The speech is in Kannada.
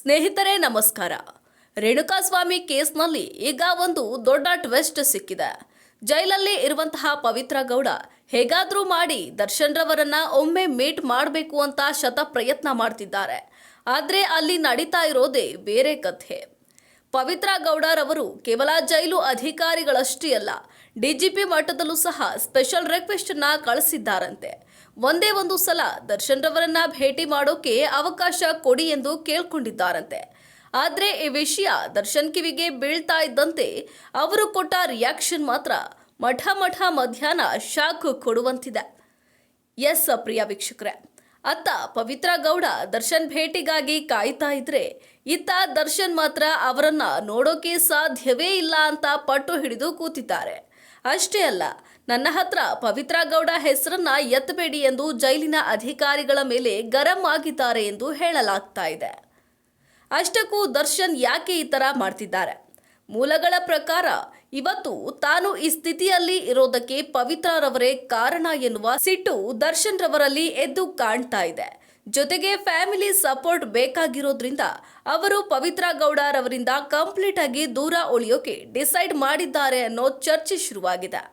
ಸ್ನೇಹಿತರೆ ನಮಸ್ಕಾರ. ರೇಣುಕಾಸ್ವಾಮಿ ಕೇಸ್ನಲ್ಲಿ ಈಗ ಒಂದು ದೊಡ್ಡ ಟ್ವಿಸ್ಟ್ ಸಿಕ್ಕಿದೆ. ಜೈಲಲ್ಲಿ ಇರುವಂತಹ ಪವಿತ್ರ ಗೌಡ ಹೇಗಾದ್ರೂ ಮಾಡಿ ದರ್ಶನ್ ರವರನ್ನ ಒಮ್ಮೆ ಮೀಟ್ ಮಾಡಬೇಕು ಅಂತ ಶತ ಪ್ರಯತ್ನ ಮಾಡ್ತಿದ್ದಾರೆ. ಆದ್ರೆ ಅಲ್ಲಿ ನಡೀತಾ ಇರೋದೇ ಬೇರೆ ಕಥೆ. ಪವಿತ್ರ ಗೌಡರವರು ಕೇವಲ ಜೈಲು ಅಧಿಕಾರಿಗಳಷ್ಟೇ ಅಲ್ಲ, ಡಿಜಿಪಿ ಮಟ್ಟದಲ್ಲೂ ಸಹ ಸ್ಪೆಷಲ್ ರಿಕ್ವೆಸ್ಟ್ ಅನ್ನ ಕಳಿಸಿದ್ದಾರಂತೆ. ಒಂದೇ ಒಂದು ಸಲ ದರ್ಶನ್ ರವರನ್ನ ಭೇಟಿ ಮಾಡೋಕೆ ಅವಕಾಶ ಕೊಡಿ ಎಂದು ಕೇಳ್ಕೊಂಡಿದ್ದಾರಂತೆ. ಆದ್ರೆ ಈ ವಿಷಯ ದರ್ಶನ್ ಕಿವಿಗೆ ಬೀಳ್ತಾ ಇದ್ದಂತೆ ಅವರು ಕೊಟ್ಟ ರಿಯಾಕ್ಷನ್ ಮಾತ್ರ ಮಠ ಮಧ್ಯಾಹ್ನ ಶಾಕ್ ಕೊಡುವಂತಿದೆ. ಎಸ್ ಪ್ರಿಯ ವೀಕ್ಷಕರೇ, ಅತ್ತ ಪವಿತ್ರ ಗೌಡ ದರ್ಶನ್ ಭೇಟಿಗಾಗಿ ಕಾಯ್ತಾ ಇದ್ರೆ, ಇತ್ತ ದರ್ಶನ್ ಮಾತ್ರ ಅವರನ್ನ ನೋಡೋಕೆ ಸಾಧ್ಯವೇ ಇಲ್ಲ ಅಂತ ಪಟ್ಟು ಹಿಡಿದು ಕೂತಿದ್ದಾರೆ. ಅಷ್ಟೇ ಅಲ್ಲ, ನನ್ನ ಹತ್ರ ಪವಿತ್ರ ಗೌಡ ಹೆಸರನ್ನ ಎತ್ತಬೇಡಿ ಎಂದು ಜೈಲಿನ ಅಧಿಕಾರಿಗಳ ಮೇಲೆ ಗರಂ ಆಗಿದ್ದಾರೆ ಎಂದು ಹೇಳಲಾಗ್ತಾ ಇದೆ. ಅಷ್ಟಕ್ಕೂ ದರ್ಶನ್ ಯಾಕೆ ಈ ತರ ಮಾಡ್ತಿದ್ದಾರೆ? ಮೂಲಗಳ ಪ್ರಕಾರ ಇವತ್ತು ತಾನು ಈ ಸ್ಥಿತಿಯಲ್ಲಿ ಇರೋದಕ್ಕೆ ಪವಿತ್ರರವರೇ ಕಾರಣ ಎನ್ನುವ ಸಿಟ್ಟು ದರ್ಶನ್ ರವರಲ್ಲಿ ಎದ್ದು ಕಾಣ್ತಾ ಇದೆ. ಜೊತೆಗೆ ಫ್ಯಾಮಿಲಿ ಸಪೋರ್ಟ್ ಬೇಕಾಗಿರೋದ್ರಿಂದ ಅವರು ಪವಿತ್ರ ಗೌಡರವರಿಂದ ಕಂಪ್ಲೀಟ್ ಆಗಿ ದೂರ ಉಳಿಯೋಕೆ ಡಿಸೈಡ್ ಮಾಡಿದ್ದಾರೆ ಅನ್ನೋ ಚರ್ಚೆ ಶುರುವಾಗಿದೆ.